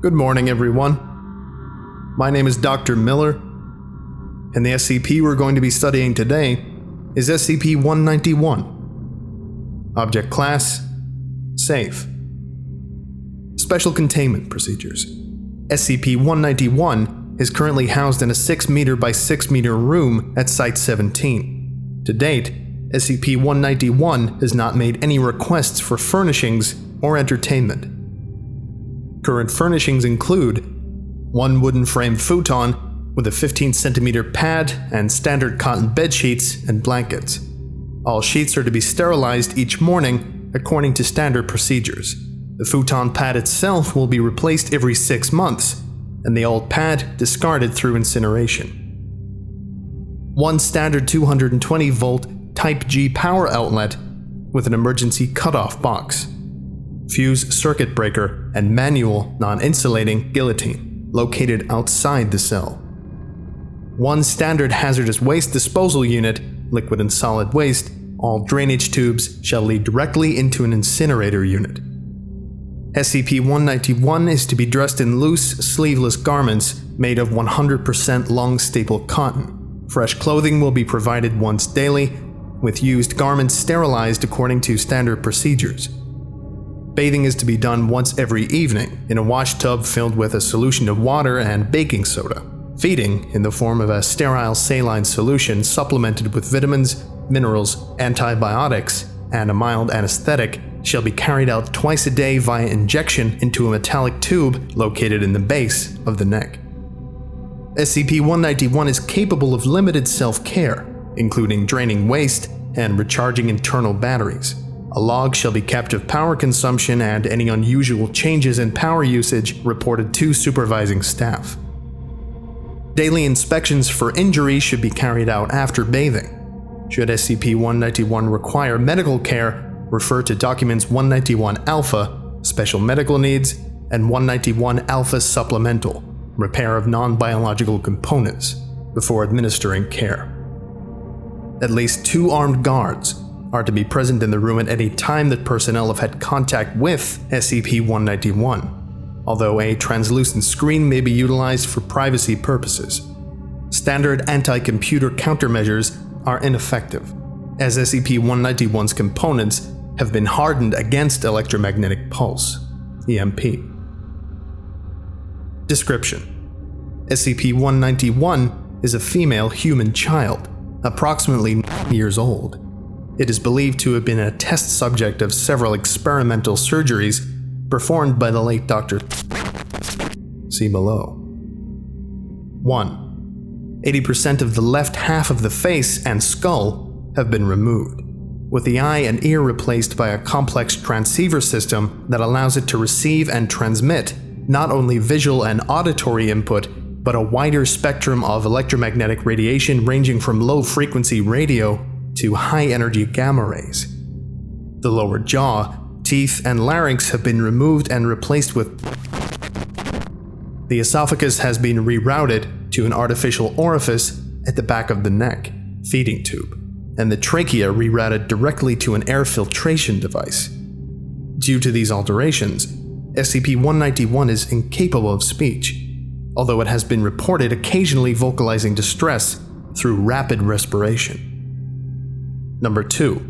Good morning, everyone. My name is Dr. Miller, and the SCP we're going to be studying today is SCP-191. Object Class: Safe. Special Containment Procedures. SCP-191 is currently housed in a 6 meter by 6 meter room at Site-17. To date, SCP-191 has not made any requests for furnishings or entertainment. Current furnishings include one wooden frame futon with a 15 centimeter pad and standard cotton bedsheets and blankets. All sheets are to be sterilized each morning according to standard procedures. The futon pad itself will be replaced every 6 months, and the old pad discarded through incineration. One standard 220 volt Type G power outlet with an emergency cutoff box. Fuse circuit breaker and manual non-insulating guillotine located outside the cell. One standard hazardous waste disposal unit, liquid and solid waste. All drainage tubes shall lead directly into an incinerator unit. SCP-191 is to be dressed in loose, sleeveless garments made of 100% long staple cotton. Fresh clothing will be provided once daily, with used garments sterilized according to standard procedures. Bathing is to be done once every evening in a wash tub filled with a solution of water and baking soda. Feeding, in the form of a sterile saline solution supplemented with vitamins, minerals, antibiotics, and a mild anesthetic, shall be carried out twice a day via injection into a metallic tube located in the base of the neck. SCP-191 is capable of limited self-care, including draining waste and recharging internal batteries. A log shall be kept of power consumption and any unusual changes in power usage reported to supervising staff. Daily inspections for injury should be carried out after bathing. Should SCP-191 require medical care, refer to Documents 191 Alpha, Special Medical Needs, and 191 Alpha Supplemental, Repair of Non-Biological Components, before administering care. At least 2 armed guards are to be present in the room at any time that personnel have had contact with SCP-191, although a translucent screen may be utilized for privacy purposes. Standard anti-computer countermeasures are ineffective, as SCP-191's components have been hardened against electromagnetic pulse, EMP. Description: SCP-191 is a female human child, approximately 9 years old. It is believed to have been a test subject of several experimental surgeries performed by the late Dr. See below. 1. 80% of the left half of the face and skull have been removed, with the eye and ear replaced by a complex transceiver system that allows it to receive and transmit not only visual and auditory input, but a wider spectrum of electromagnetic radiation ranging from low-frequency radio to high-energy gamma rays. The lower jaw, teeth, and larynx have been removed and replaced with. The esophagus has been rerouted to an artificial orifice at the back of the neck, feeding tube, and the trachea rerouted directly to an air filtration device. Due to these alterations, SCP-191 is incapable of speech, although it has been reported occasionally vocalizing distress through rapid respiration. Number 2.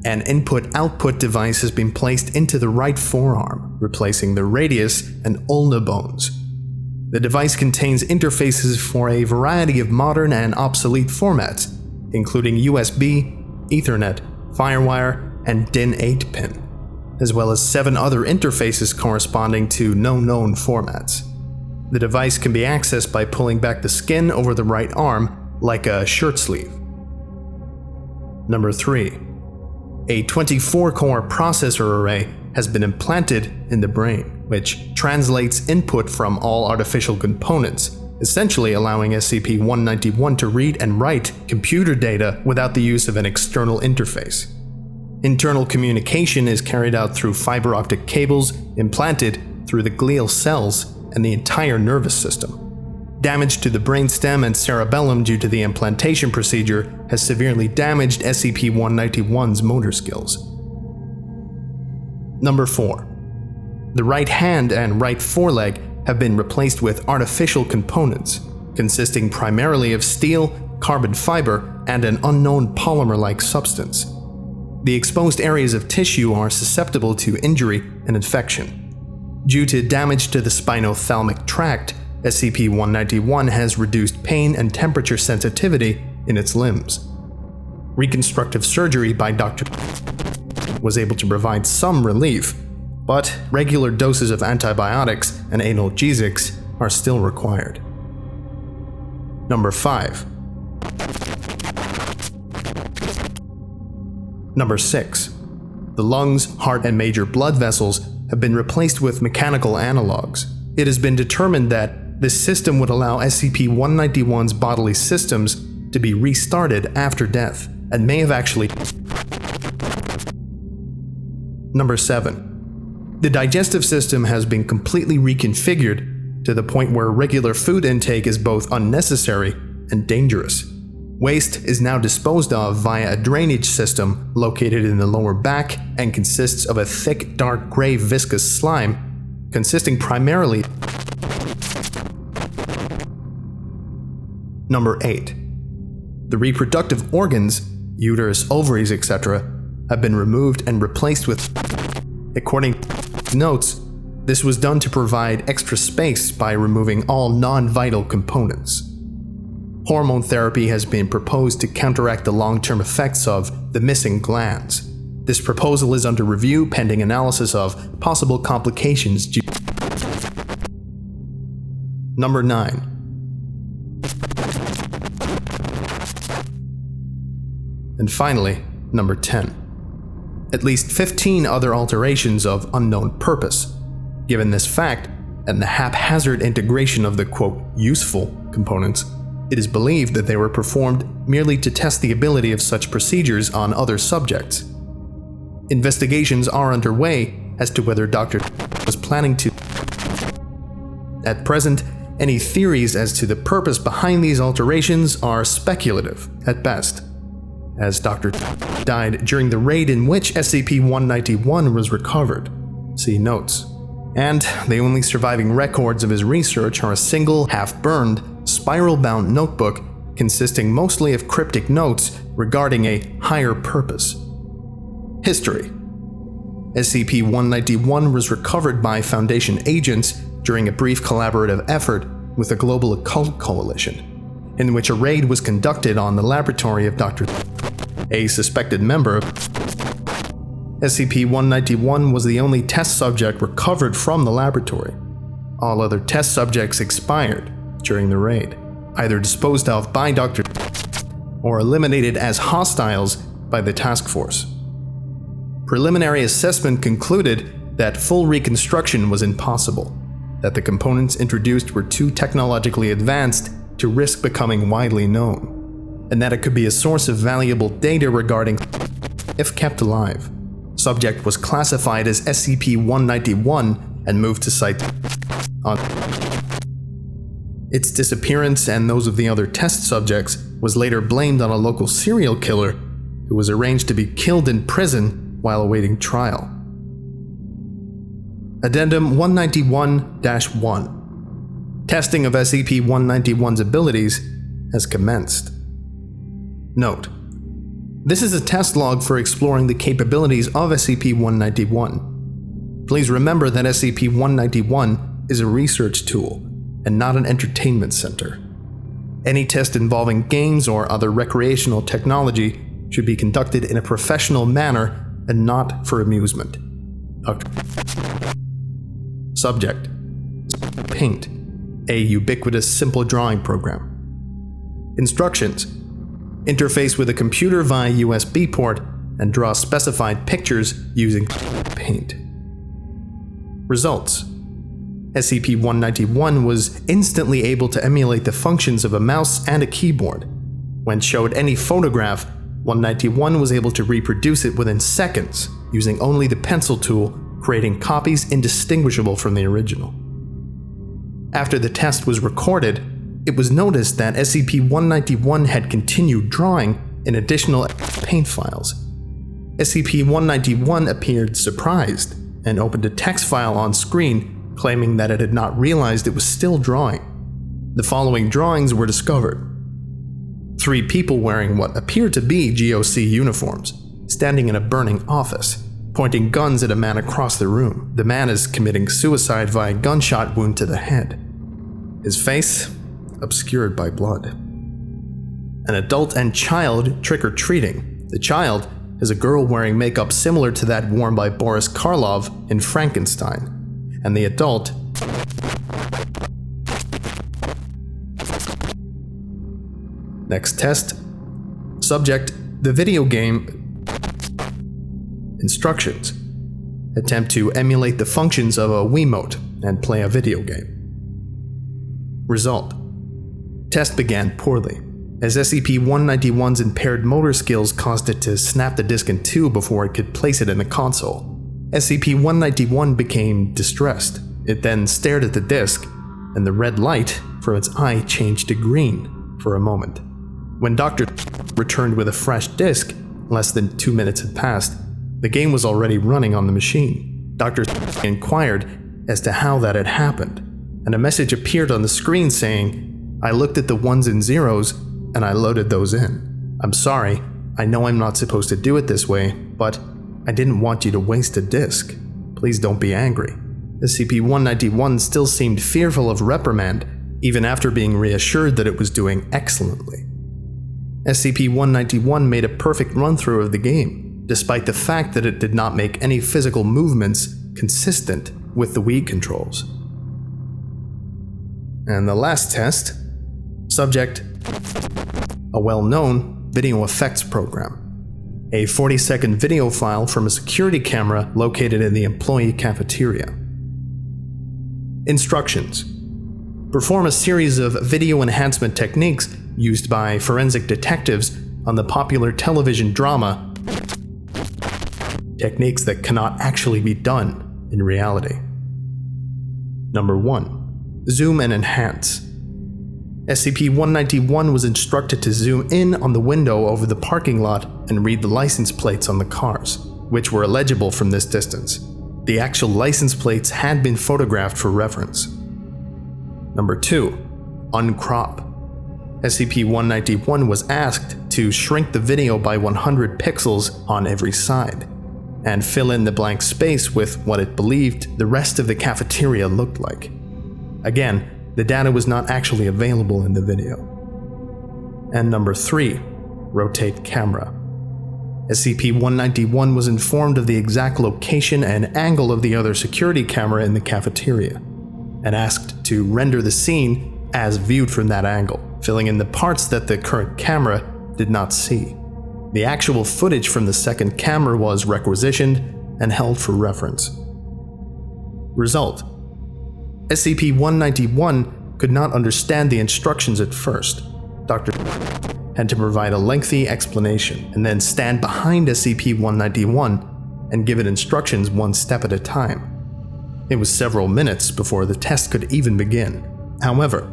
An input-output device has been placed into the right forearm, replacing the radius and ulna bones. The device contains interfaces for a variety of modern and obsolete formats, including USB, Ethernet, Firewire, and DIN 8-pin, as well as 7 other interfaces corresponding to no known formats. The device can be accessed by pulling back the skin over the right arm like a shirt sleeve. Number 3. A 24-core processor array has been implanted in the brain, which translates input from all artificial components, essentially allowing SCP-191 to read and write computer data without the use of an external interface. Internal communication is carried out through fiber optic cables implanted through the glial cells and the entire nervous system. Damage to the brainstem and cerebellum due to the implantation procedure has severely damaged SCP-191's motor skills. Number 4. The right hand and right foreleg have been replaced with artificial components, consisting primarily of steel, carbon fiber, and an unknown polymer-like substance. The exposed areas of tissue are susceptible to injury and infection. Due to damage to the spinothalamic tract, SCP-191 has reduced pain and temperature sensitivity in its limbs. Reconstructive surgery by Dr. was able to provide some relief, but regular doses of antibiotics and analgesics are still required. Number 5. Number 6. The lungs, heart, and major blood vessels have been replaced with mechanical analogs. It has been determined that this system would allow SCP-191's bodily systems to be restarted after death, and may have actually... Number 7. The digestive system has been completely reconfigured to the point where regular food intake is both unnecessary and dangerous. Waste is now disposed of via a drainage system located in the lower back and consists of a thick, dark gray viscous slime consisting primarily... Number 8. The reproductive organs, uterus, ovaries, etc., have been removed and replaced with... According to notes, this was done to provide extra space by removing all non-vital components. Hormone therapy has been proposed to counteract the long-term effects of the missing glands. This proposal is under review pending analysis of possible complications due... Number 9. And finally, number 10. At least 15 other alterations of unknown purpose. Given this fact, and the haphazard integration of the quote, useful components, it is believed that they were performed merely to test the ability of such procedures on other subjects. Investigations are underway as to whether Dr. was planning to... At present, any theories as to the purpose behind these alterations are speculative at best, as Dr. died during the raid in which SCP-191 was recovered. See notes. And the only surviving records of his research are a single, half-burned, spiral-bound notebook consisting mostly of cryptic notes regarding a higher purpose. History. SCP-191 was recovered by Foundation agents during a brief collaborative effort with the Global Occult Coalition, in which a raid was conducted on the laboratory of Dr. A suspected member of SCP-191 was the only test subject recovered from the laboratory. All other test subjects expired during the raid, either disposed of by Dr. or eliminated as hostiles by the task force. Preliminary assessment concluded that full reconstruction was impossible, that the components introduced were too technologically advanced to risk becoming widely known, and that it could be a source of valuable data regarding if kept alive. Subject was classified as SCP-191 and moved to Site on. Its disappearance and those of the other test subjects was later blamed on a local serial killer who was arranged to be killed in prison while awaiting trial. Addendum 191-1. Testing of SCP-191's abilities has commenced. Note: this is a test log for exploring the capabilities of SCP-191. Please remember that SCP-191 is a research tool and not an entertainment center. Any test involving games or other recreational technology should be conducted in a professional manner and not for amusement. Subject: Paint, a ubiquitous simple drawing program. Instructions: interface with a computer via USB port and draw specified pictures using Paint. Results: SCP-191 was instantly able to emulate the functions of a mouse and a keyboard. When showed any photograph, 191 was able to reproduce it within seconds using only the pencil tool, creating copies indistinguishable from the original. After the test was recorded, it was noticed that SCP-191 had continued drawing in additional Paint files. SCP-191 appeared surprised and opened a text file on screen, claiming that it had not realized it was still drawing. The following drawings were discovered. 3 people wearing what appeared to be GOC uniforms, standing in a burning office, pointing guns at a man across the room. The man is committing suicide via gunshot wound to the head. His face obscured by blood. An adult and child trick-or-treating. The child is a girl wearing makeup similar to that worn by Boris Karloff in Frankenstein, and the adult Next test. Subject: the video game. Instructions: attempt to emulate the functions of a Wiimote and play a video game. Result: test began poorly, as SCP-191's impaired motor skills caused it to snap the disc in two before it could place it in the console. SCP-191 became distressed. It then stared at the disc, and the red light from its eye changed to green for a moment. When Dr. returned with a fresh disc, less than 2 minutes had passed, the game was already running on the machine. Dr. inquired as to how that had happened, and a message appeared on the screen saying, "I looked at the ones and zeros, and I loaded those in. I'm sorry, I know I'm not supposed to do it this way, but I didn't want you to waste a disc. Please don't be angry." SCP-191 still seemed fearful of reprimand, even after being reassured that it was doing excellently. SCP-191 made a perfect run-through of the game, despite the fact that it did not make any physical movements consistent with the Wii controls. And the last test. Subject: a well-known video effects program. A 40-second video file from a security camera located in the employee cafeteria. Instructions: perform a series of video enhancement techniques used by forensic detectives on the popular television drama, techniques that cannot actually be done in reality. Number 1. Zoom and enhance. SCP-191 was instructed to zoom in on the window over the parking lot and read the license plates on the cars, which were illegible from this distance. The actual license plates had been photographed for reference. Number 2. Uncrop. SCP-191 was asked to shrink the video by 100 pixels on every side, and fill in the blank space with what it believed the rest of the cafeteria looked like. Again, the data was not actually available in the video. And number 3. Rotate camera. SCP-191 was informed of the exact location and angle of the other security camera in the cafeteria, and asked to render the scene as viewed from that angle, filling in the parts that the current camera did not see. The actual footage from the second camera was requisitioned and held for reference. Result: SCP-191 could not understand the instructions at first. Dr. had to provide a lengthy explanation and then stand behind SCP-191 and give it instructions one step at a time. It was several minutes before the test could even begin. However,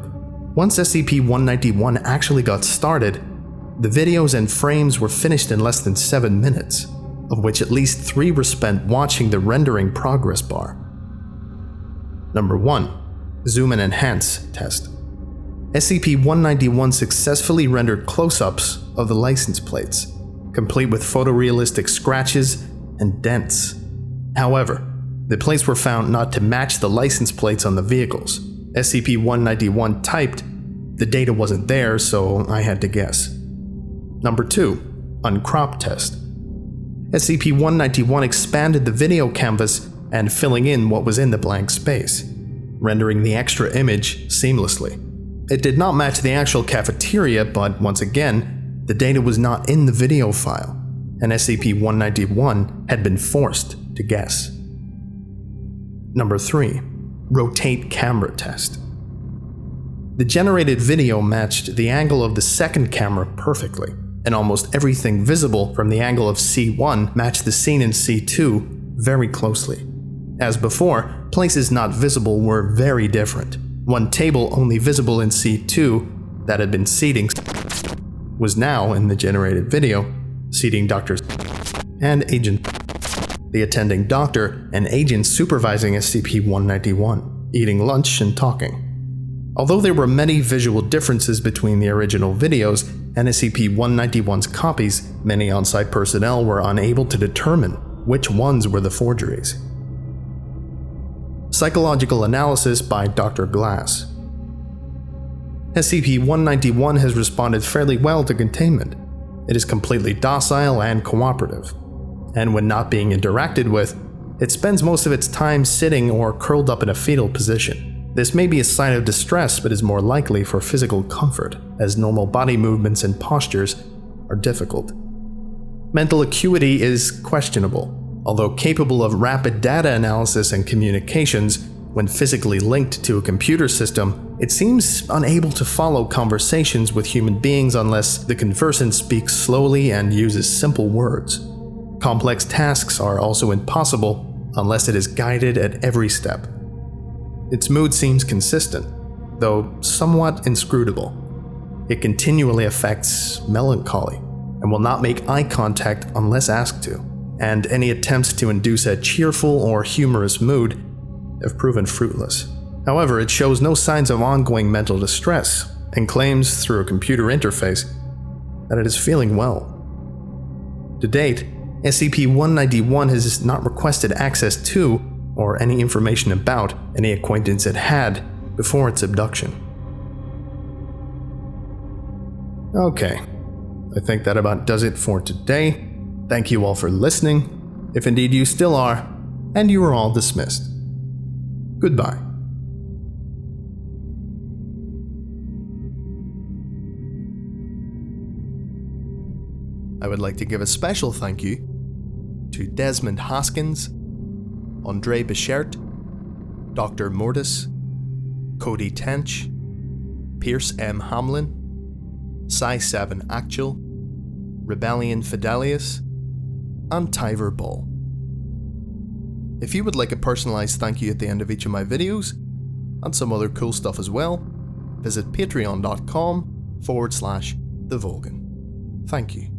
once SCP-191 actually got started, the videos and frames were finished in less than 7 minutes, of which at least 3 were spent watching the rendering progress bar. Number 1. Zoom and enhance test. SCP-191 successfully rendered close-ups of the license plates, complete with photorealistic scratches and dents. However, the plates were found not to match the license plates on the vehicles. SCP-191 typed, "The data wasn't there, so I had to guess." Number 2. Uncrop test. SCP-191 expanded the video canvas and filling in what was in the blank space, rendering the extra image seamlessly. It did not match the actual cafeteria, but once again, the data was not in the video file, and SCP-191 had been forced to guess. Number 3. Rotate camera test. The generated video matched the angle of the second camera perfectly, and almost everything visible from the angle of C1 matched the scene in C2 very closely. As before, places not visible were very different. One table only visible in C2 that had been seating was now, in the generated video, seating Dr. and Agent. the attending doctor and agents supervising SCP-191, eating lunch and talking. Although there were many visual differences between the original videos and SCP-191's copies, many on-site personnel were unable to determine which ones were the forgeries. Psychological analysis by Dr. Glass. SCP-191 has responded fairly well to containment. It is completely docile and cooperative, and when not being interacted with, it spends most of its time sitting or curled up in a fetal position. This may be a sign of distress, but is more likely for physical comfort, as normal body movements and postures are difficult. Mental acuity is questionable. Although capable of rapid data analysis and communications, when physically linked to a computer system, it seems unable to follow conversations with human beings unless the conversant speaks slowly and uses simple words. Complex tasks are also impossible unless it is guided at every step. Its mood seems consistent, though somewhat inscrutable. It continually affects melancholy and will not make eye contact unless asked to, and any attempts to induce a cheerful or humorous mood have proven fruitless. However, it shows no signs of ongoing mental distress and claims through a computer interface that it is feeling well. To date, SCP-191 has not requested access to or any information about any acquaintance it had before its abduction. Okay, I think that about does it for today. Thank you all for listening, if indeed you still are, and you are all dismissed. Goodbye. I would like to give a special thank you to Desmond Hoskins, Andre Bichert, Dr. Mortis, Cody Tench, Pierce M. Hamlin, Psi-7 Actual, Rebellion Fidelius, and Tyver Bull. If you would like a personalized thank you at the end of each of my videos, and some other cool stuff as well, visit patreon.com/TheVolgun. Thank you.